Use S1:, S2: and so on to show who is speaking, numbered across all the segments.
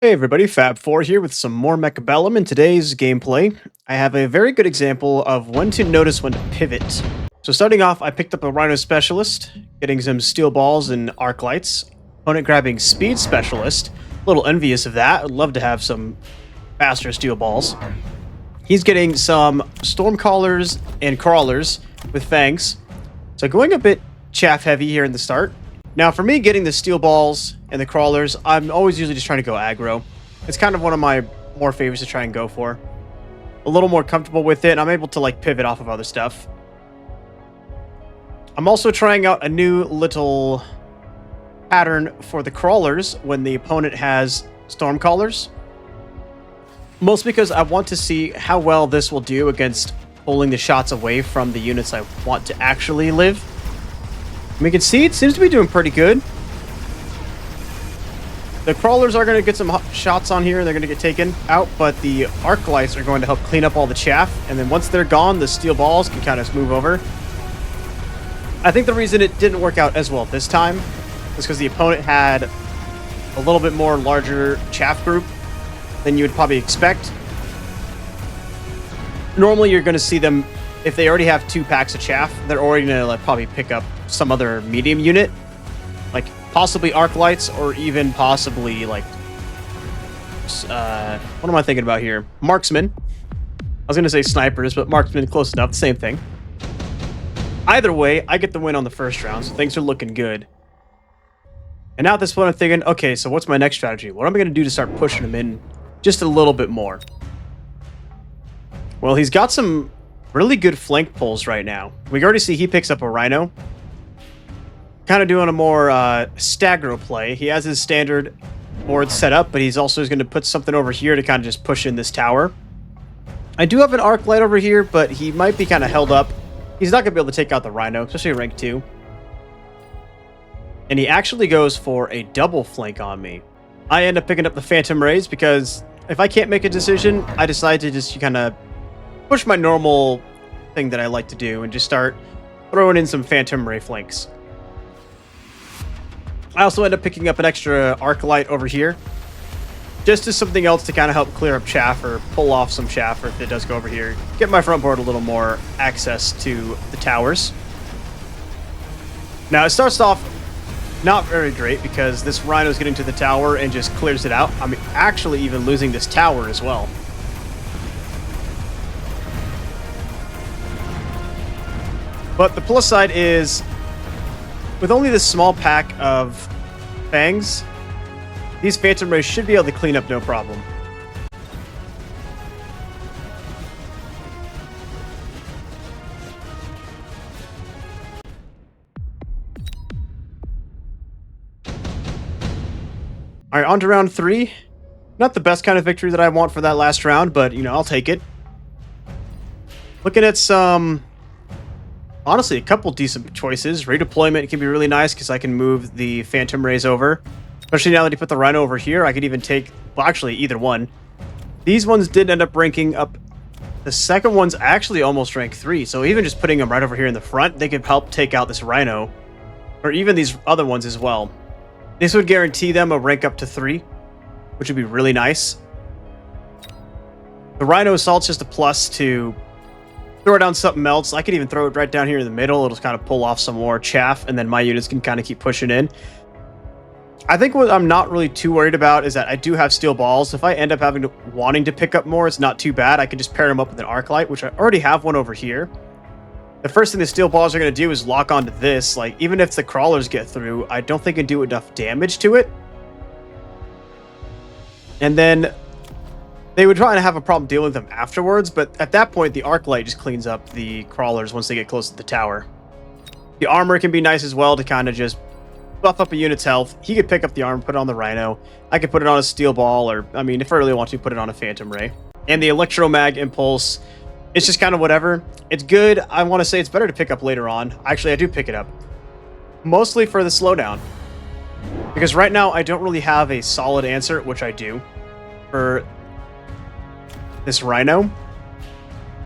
S1: Hey everybody, Fab4 here with some more Mechabellum. In today's gameplay, I have a very good example of when to notice when to pivot. So starting off, I picked up a Rhino Specialist, getting some Steel Balls and Arc Lights. Opponent grabbing Speed Specialist, a little envious of that. I'd love to have some faster Steel Balls. He's getting some Storm Callers and Crawlers with Fangs. So going a bit chaff heavy here in the start. Now, for me, getting the Steel Balls and the Crawlers, I'm always usually just trying to go aggro. It's kind of one of my more favorites to try and go for. A little more comfortable with it, and I'm able to, like, pivot off of other stuff. I'm also trying out a new little pattern for the Crawlers when the opponent has Stormcallers. Mostly because I want to see how well this will do against pulling the shots away from the units I want to actually live. We can see it seems to be doing pretty good. The Crawlers are going to get some shots on here. They're going to get taken out, but the Arc Lights are going to help clean up all the chaff. And then once they're gone, the Steel Balls can kind of move over. I think the reason it didn't work out as well this time is because the opponent had a little bit more larger chaff group than you would probably expect. Normally, you're going to see them, if they already have 2 packs of chaff, they're already going to like, probably pick up some other medium unit, like possibly Arc Lights or even possibly like, what am I thinking about here? Marksman. I was going to say snipers, but marksman, close enough, same thing. Either way, I get the win on the first round, so things are looking good. And now at this point, I'm thinking, okay, so what's my next strategy? What am I going to do to start pushing him in just a little bit more? Well, he's got some really good flank pulls right now. We can already see he picks up a Rhino. Kind of doing a more stagger play. He has his standard board set up, but he's also going to put something over here to kind of just push in this tower. I do have an Arc Light over here, but he might be kind of held up. He's not going to be able to take out the Rhino, especially rank 2. And he actually goes for a double flank on me. I end up picking up the Phantom Rays because if I can't make a decision, I decide to just kind of push my normal thing that I like to do and just start throwing in some Phantom Ray flanks. I also end up picking up an extra Arc Light over here, just as something else to kind of help clear up chaff or pull off some chaff, or if it does go over here, get my front board a little more access to the towers. Now, it starts off not very great because this Rhino is getting to the tower and just clears it out. I'm actually even losing this tower as well. But the plus side is, with only this small pack of Fangs, these Phantom Rays should be able to clean up no problem. Alright, on to round 3. Not the best kind of victory that I want for that last round, but, you know, I'll take it. Looking at some... honestly, a couple decent choices. Redeployment can be really nice because I can move the Phantom Rays over. Especially now that he put the Rhino over here, I could even take... well, actually, either one. These ones did end up ranking up. The second one's actually almost rank 3, so even just putting them right over here in the front, they could help take out this Rhino. Or even these other ones as well. This would guarantee them a rank up to 3, which would be really nice. The Rhino Assault's just a plus to throw down something else. I could even throw it right down here in the middle. It'll kind of pull off some more chaff, and then my units can kind of keep pushing in. I think what I'm not really too worried about is that I do have Steel Balls. If I end up wanting to pick up more, it's not too bad. I can just pair them up with an Arc Light, which I already have one over here. The first thing the Steel Balls are going to do is lock onto this. Like, even if the Crawlers get through, I don't think it can do enough damage to it. And then they would try to have a problem dealing with them afterwards, but at that point, the Arc Light just cleans up the Crawlers once they get close to the tower. The armor can be nice as well to kind of just buff up a unit's health. He could pick up the armor, put it on the Rhino. I could put it on a Steel Ball, or, I mean, if I really want to, put it on a Phantom Ray. And the Electromag Impulse, it's just kind of whatever. It's good. I want to say it's better to pick up later on. Actually, I do pick it up. Mostly for the slowdown. Because right now, I don't really have a solid answer, which I do, for this Rhino.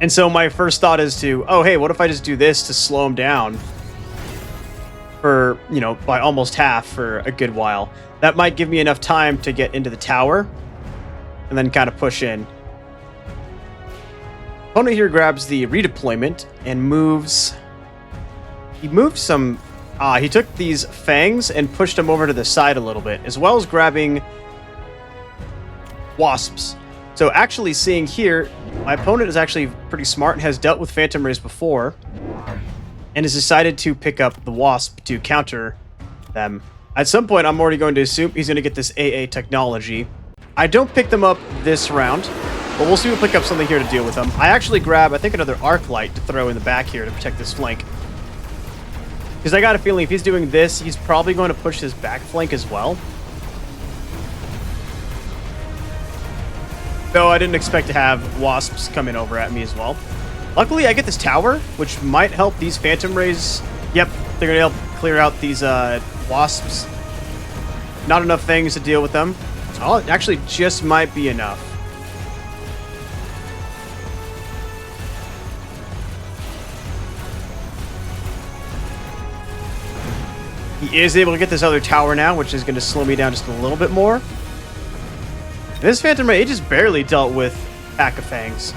S1: And so my first thought is to, oh, hey, what if I just do this to slow him down? for, by almost half for a good while. That might give me enough time to get into the tower and then kind of push in. Opponent here grabs the redeployment and moves. He moved some. He took these fangs and pushed them over to the side a little bit, as well as grabbing wasps. So actually seeing here, my opponent is actually pretty smart and has dealt with Phantom Rays before, and has decided to pick up the wasp to counter them. At some point, I'm already going to assume he's going to get this AA technology. I don't pick them up this round, but we'll see if we pick up something here to deal with them. I actually grab, I think, another arc light to throw in the back here to protect this flank. Because I got a feeling if he's doing this, he's probably going to push his back flank as well. Though I didn't expect to have wasps coming over at me as well. Luckily, I get this tower, which might help these Phantom Rays. Yep, they're going to help clear out these wasps. Not enough things to deal with them. Oh, it actually just might be enough. He is able to get this other tower now, which is going to slow me down just a little bit more. And this Phantom Ray, it just barely dealt with Pack of Fangs.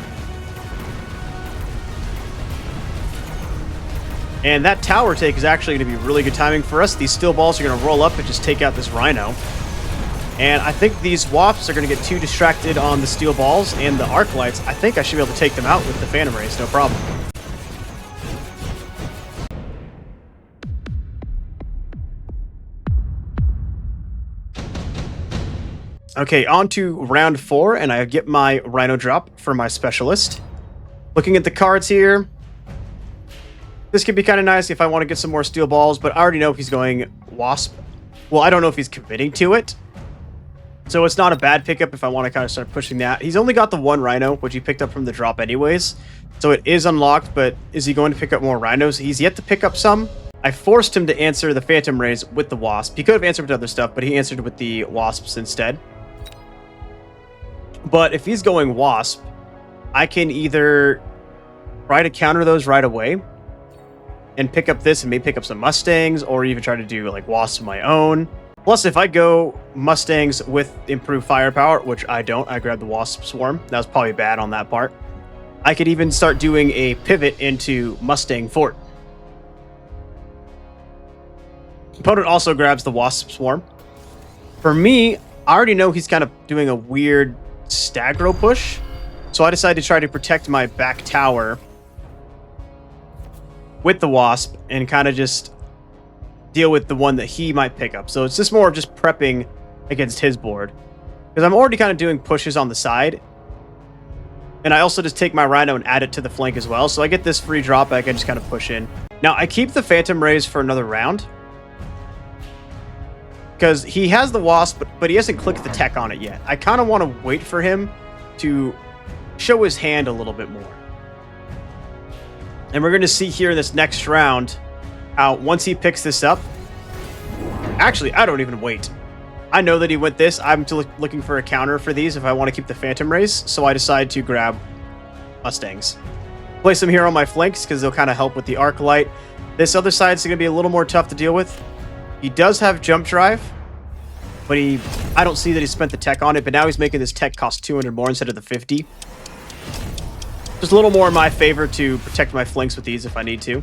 S1: And that tower take is actually going to be really good timing for us. These steel balls are going to roll up and just take out this Rhino. And I think these wasps are going to get too distracted on the steel balls and the arc lights. I think I should be able to take them out with the Phantom Rays, no problem. Okay, on to round 4, and I get my Rhino drop for my specialist. Looking at the cards here, this could be kind of nice if I want to get some more steel balls, but I already know he's going wasp. Well, I don't know if he's committing to it, so it's not a bad pickup if I want to kind of start pushing that. He's only got the one Rhino, which he picked up from the drop anyways, so it is unlocked, but is he going to pick up more Rhinos? He's yet to pick up some. I forced him to answer the Phantom Rays with the wasp. He could have answered with other stuff, but he answered with the wasps instead. But if he's going wasp, I can either try to counter those right away and pick up this and maybe pick up some Mustangs, or even try to do like wasps of my own. Plus, if I go Mustangs with improved firepower, which I don't, I grab the wasp swarm. That was probably bad on that part. I could even start doing a pivot into Mustang Fort. Opponent also grabs the wasp swarm. For me, I already know he's kind of doing a weird Stagro push, so I decided to try to protect my back tower with the wasp and kind of just deal with the one that he might pick up. So it's just more of just prepping against his board, because I'm already kind of doing pushes on the side, and I also just take my Rhino and add it to the flank as well, so I get this free drop. I can just kind of push in. Now I keep the Phantom Rays for another round, because he has the wasp, but he hasn't clicked the tech on it yet. I kind of want to wait for him to show his hand a little bit more. And we're going to see here in this next round how once he picks this up... Actually, I don't even wait. I know that he went this. I'm looking for a counter for these if I want to keep the Phantom Rays, so I decide to grab Mustangs. Place them here on my flanks because they'll kind of help with the arc light. This other side's going to be a little more tough to deal with. He does have jump drive, but I don't see that he spent the tech on it, but now he's making this tech cost 200 more instead of the 50. Just a little more in my favor to protect my flanks with these if I need to.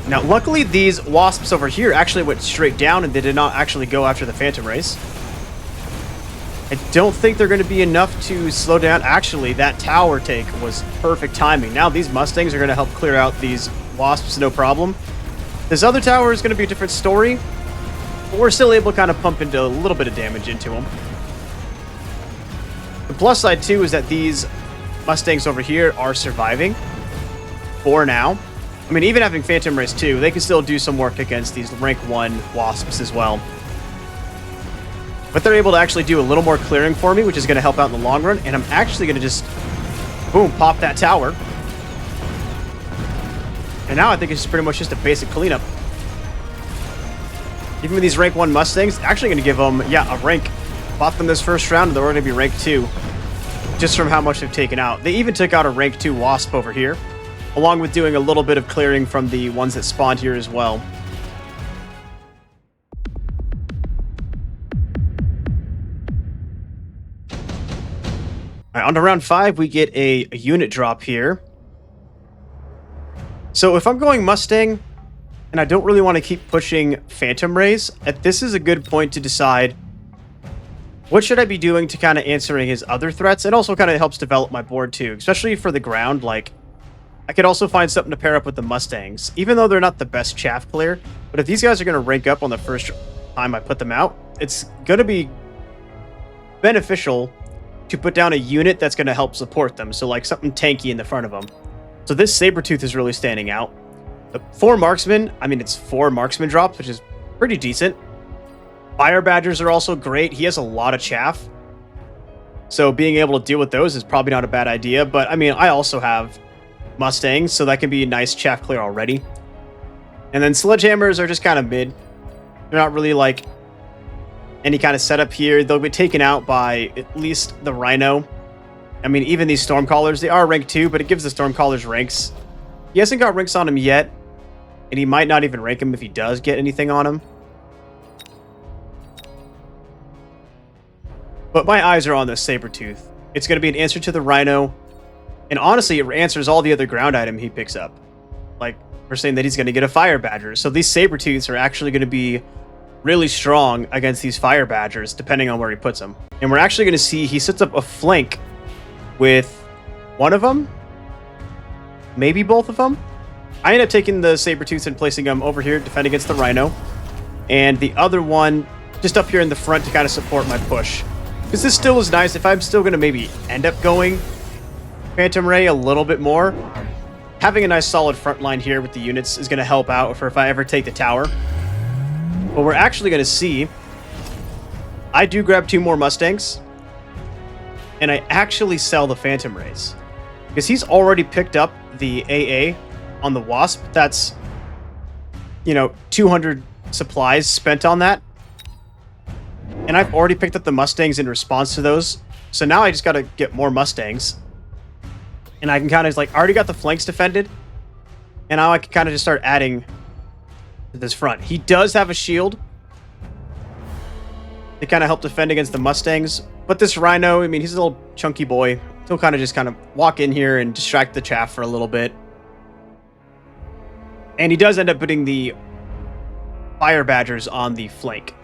S1: Now, luckily, these wasps over here actually went straight down and they did not actually go after the Phantom Rays. I don't think they're going to be enough to slow down. Actually, that tower take was perfect timing. Now these Mustangs are going to help clear out these wasps, no problem. This other tower is going to be a different story, but we're still able to kind of pump into a little bit of damage into them. The plus side, too, is that these Mustangs over here are surviving for now. I mean, even having Phantom Rays, too, they can still do some work against these rank 1 wasps as well. But they're able to actually do a little more clearing for me, which is going to help out in the long run. And I'm actually going to just, boom, pop that tower. And now I think it's pretty much just a basic cleanup. Even with these rank 1 Mustangs, actually going to give them, yeah, a rank. Bought them this first round, and they're going to be rank 2. just from how much they've taken out. They even took out a rank 2 Wasp over here, along with doing a little bit of clearing from the ones that spawned here as well. All right, on to round 5, we get a unit drop here. So if I'm going Mustang, and I don't really want to keep pushing Phantom Rays, this is a good point to decide what should I be doing to kind of answering his other threats. It also kind of helps develop my board too, especially for the ground. Like, I could also find something to pair up with the Mustangs, even though they're not the best chaff player. But if these guys are going to rank up on the first time I put them out, it's going to be beneficial to put down a unit that's going to help support them. So like something tanky in the front of them. So this Sabretooth is really standing out. The 4 marksmen, I mean, it's 4 marksman drops, which is pretty decent. Fire Badgers are also great. He has a lot of chaff. So being able to deal with those is probably not a bad idea. But I mean, I also have Mustangs, so that can be a nice chaff clear already. And then Sledgehammers are just kind of mid. They're not really like any kind of setup here. They'll be taken out by at least the Rhino. I mean, even these Stormcallers, they are rank 2, but it gives the Stormcallers ranks. He hasn't got ranks on him yet, and he might not even rank him if he does get anything on him. But my eyes are on this Sabretooth. It's going to be an answer to the Rhino, and honestly, it answers all the other ground item he picks up. Like, we're saying that he's going to get a Fire Badger, so these Sabretooths are actually going to be really strong against these Fire Badgers, depending on where he puts them. And we're actually going to see he sets up a flank with one of them, maybe both of them. I end up taking the Sabretooths and placing them over here to defend against the Rhino, and the other one just up here in the front to kind of support my push. Because this still is nice. If I'm still going to maybe end up going Phantom Ray a little bit more, having a nice solid front line here with the units is going to help out for if I ever take the tower. But we're actually going to see, I do grab 2 more Mustangs, and I actually sell the Phantom Rays. Because he's already picked up the AA on the Wasp. That's, 200 supplies spent on that. And I've already picked up the Mustangs in response to those. So now I just got to get more Mustangs. And I can kind of like, already got the flanks defended. And now I can kind of just start adding to this front. He does have a shield to kind of help defend against the Mustangs. But this Rhino, I mean, he's a little chunky boy. He'll kind of walk in here and distract the chaff for a little bit. And he does end up putting the Fire Badgers on the flank.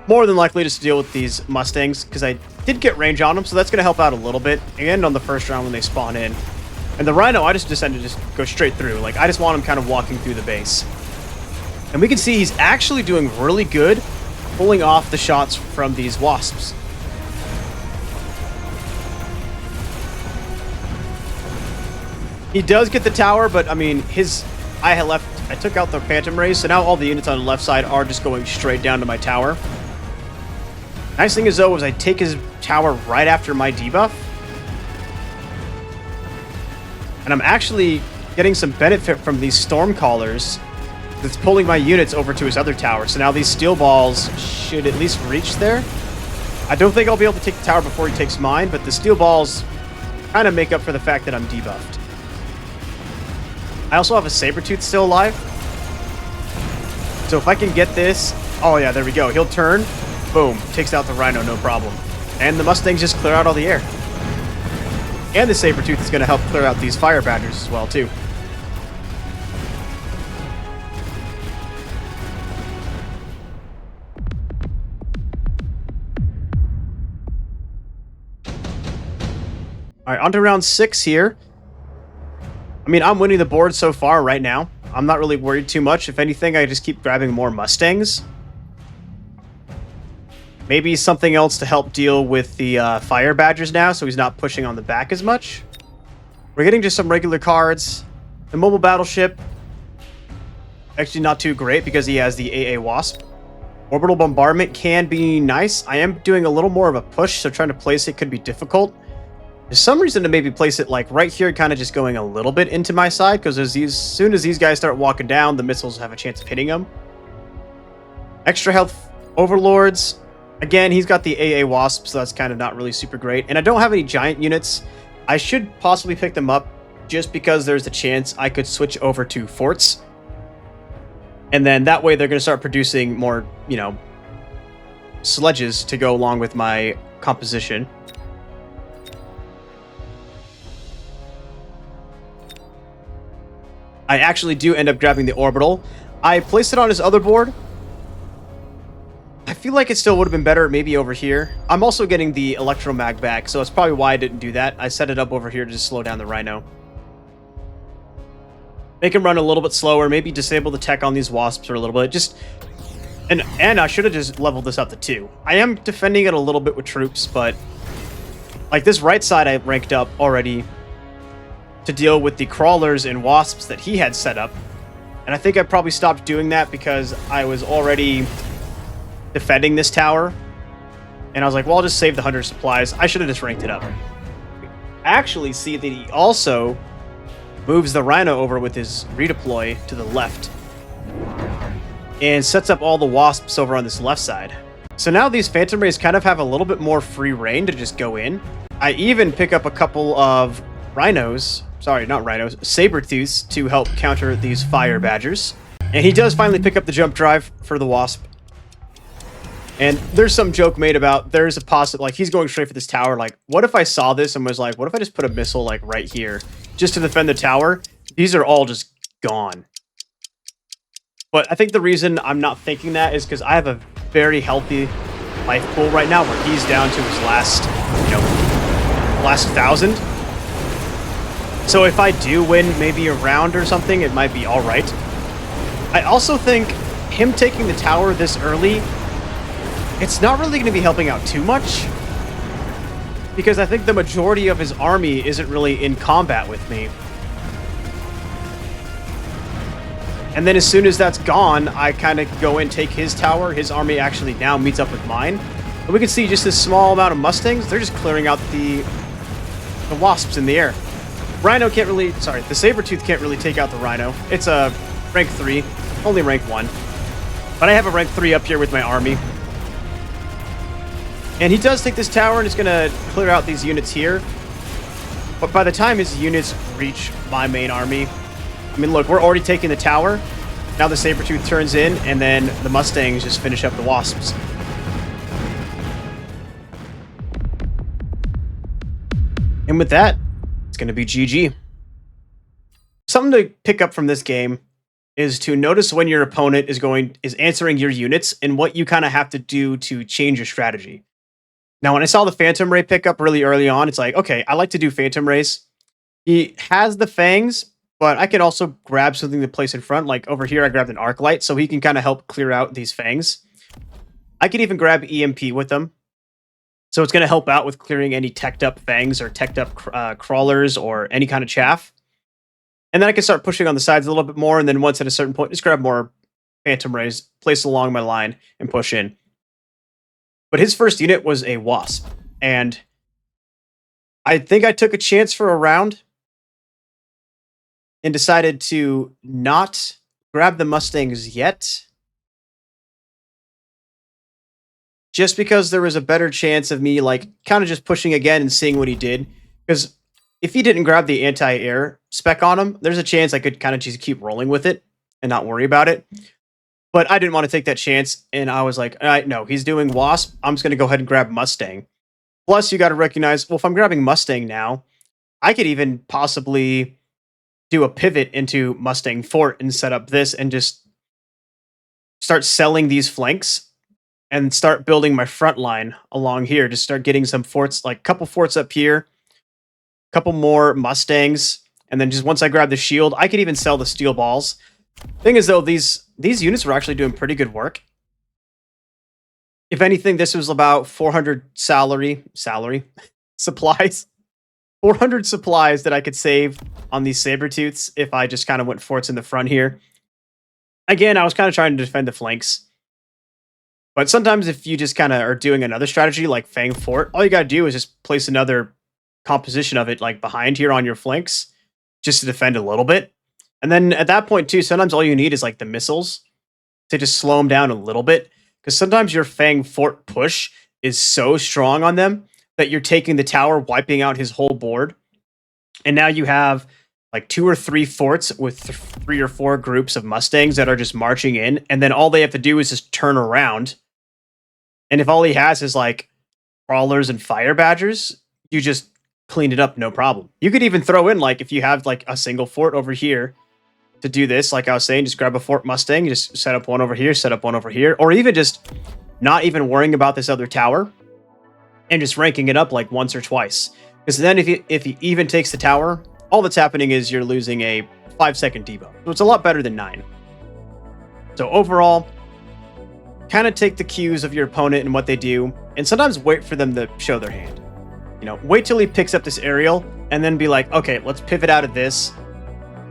S1: More than likely just to deal with these Mustangs, because I did get range on them, so that's going to help out a little bit. And on the first round when they spawn in. And the Rhino, I just decided to just go straight through. Like, I just want him kind of walking through the base. And we can see he's actually doing really good pulling off the shots from these Wasps. He does get the tower, but I mean, I took out the Phantom Rays, so now all the units on the left side are just going straight down to my tower. Nice thing is, though, is I take his tower right after my debuff. And I'm actually getting some benefit from these Stormcallers that's pulling my units over to his other tower. So now these Steel Balls should at least reach there. I don't think I'll be able to take the tower before he takes mine, but the Steel Balls kind of make up for the fact that I'm debuffed. I also have a Sabretooth still alive. So if I can get this... Oh yeah, there we go. He'll turn. Boom. Takes out the Rhino, no problem. And the Mustangs just clear out all the air. And the Sabretooth is going to help clear out these Fire Badgers as well, too. Alright, on to round 6 here. I mean, I'm winning the board so far right now. I'm not really worried too much. If anything, I just keep grabbing more Mustangs. Maybe something else to help deal with the Fire Badgers now, so he's not pushing on the back as much. We're getting just some regular cards. The Mobile Battleship, actually not too great because he has the AA Wasp. Orbital Bombardment can be nice. I am doing a little more of a push, so trying to place it could be difficult. There's some reason to maybe place it like right here, kind of just going a little bit into my side, because as soon as these guys start walking down, the missiles have a chance of hitting them. Extra health Overlords. Again, he's got the AA Wasp, so that's kind of not really super great. And I don't have any giant units. I should possibly pick them up just because there's a chance I could switch over to forts. And then that way they're going to start producing more, you know, sledges to go along with my composition. I actually do end up grabbing the orbital. I placed it on his other board. I feel like it still would have been better maybe over here. I'm also getting the electromag back, so that's probably why I didn't do that. I set it up over here to just slow down the Rhino. Make him run a little bit slower, maybe disable the tech on these wasps for a little bit. Just and I should have just leveled this up to 2. I am defending it a little bit with troops, but like this right side I ranked up already to deal with the crawlers and wasps that he had set up. And I think I probably stopped doing that because I was already defending this tower. And I was like, well, I'll just save the 100 supplies. I should have just ranked it up. I actually see that he also moves the Rhino over with his redeploy to the left and sets up all the wasps over on this left side. So now these Phantom Rays kind of have a little bit more free reign to just go in. I even pick up a couple of rhinos, sorry, not rhinos, saber-tooths to help counter these fire badgers. And he does finally pick up the jump drive for the wasp. And there's some joke made about there's a possible, like he's going straight for this tower. Like, what if I saw this and was like, what if I just put a missile like right here just to defend the tower? These are all just gone. But I think the reason I'm not thinking that is because I have a very healthy life pool right now where he's down to his last, you know, last 1,000. So if I do win maybe a round or something, it might be all right. I also think him taking the tower this early, it's not really going to be helping out too much, because I think the majority of his army isn't really in combat with me. And then as soon as that's gone, I kind of go and take his tower. His army actually now meets up with mine. And we can see just this small amount of Mustangs. They're just clearing out the wasps in the air. Rhino can't really, sorry, the Sabertooth can't really take out the Rhino. It's a rank 3, only rank 1. But I have a rank 3 up here with my army. And he does take this tower and is going to clear out these units here. But by the time his units reach my main army, I mean, look, we're already taking the tower. Now the Sabertooth turns in, and then the Mustangs just finish up the Wasps. And with that, it's going to be GG. Something to pick up from this game is to notice when your opponent is answering your units and what you kind of have to do to change your strategy. Now, when I saw the Phantom Ray pick up really early on, it's like, okay, I like to do Phantom Rays. He has the Fangs, but I can also grab something to place in front. Like over here, I grabbed an Arc Light, so he can kind of help clear out these Fangs. I could even grab EMP with them. So it's going to help out with clearing any teched up Fangs or teched up crawlers or any kind of chaff. And then I can start pushing on the sides a little bit more, and then once at a certain point, just grab more Phantom Rays, place along my line, and push in. But his first unit was a Wasp, and I think I took a chance for a round and decided to not grab the Mustangs yet, just because there was a better chance of me like kind of just pushing again and seeing what he did. Because if he didn't grab the anti-air spec on him, there's a chance I could kind of just keep rolling with it and not worry about it. But I didn't want to take that chance, and I was like, all right, no, he's doing Wasp. I'm just going to go ahead and grab Mustang. Plus, you got to recognize, well, if I'm grabbing Mustang now, I could even possibly do a pivot into Mustang Fort and set up this and just start selling these flanks and start building my front line along here. Just start getting some forts, like a couple forts up here, a couple more Mustangs, and then just once I grab the shield, I could even sell the steel balls. Thing is, though, these units were actually doing pretty good work. If anything, this was about 400 salary supplies. 400 supplies that I could save on these Sabertooths if I just kind of went forts in the front here. Again, I was kind of trying to defend the flanks. But sometimes if you just kind of are doing another strategy like Fang Fort, all you got to do is just place another composition of it like behind here on your flanks just to defend a little bit. And then at that point too, sometimes all you need is like the missiles to just slow them down a little bit. because sometimes your Fang fort push is so strong on them that you're taking the tower, wiping out his whole board. And now you have like 2 or 3 forts with 3 or 4 groups of Mustangs that are just marching in. And then all they have to do is just turn around. And if all he has is like crawlers and fire badgers, you just clean it up, no problem. You could even throw in, like, if you have like a single fort over here to do this, like I was saying, just grab a Fort Mustang, just set up one over here, set up one over here, or even just not even worrying about this other tower and just ranking it up like once or twice. Because then if he even takes the tower, all that's happening is you're losing a 5-second debuff. So it's a lot better than 9. So overall, kind of take the cues of your opponent and what they do, and sometimes wait for them to show their hand. You know, wait till he picks up this aerial, and then be like, okay, let's pivot out of this,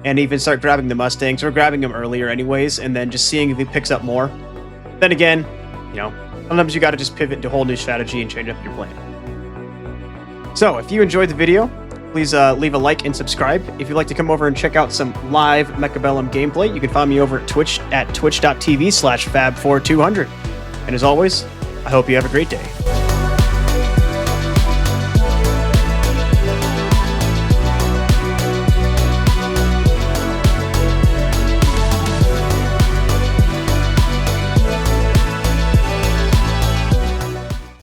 S1: and even start grabbing the Mustangs. We're grabbing them earlier anyways, and then just seeing if he picks up more. Then again, you know, sometimes you got to just pivot to a whole new strategy and change up your plan. So, if you enjoyed the video, please leave a like and subscribe. If you'd like to come over and check out some live Mechabellum gameplay, you can find me over at Twitch at twitch.tv/fab4200. And as always, I hope you have a great day.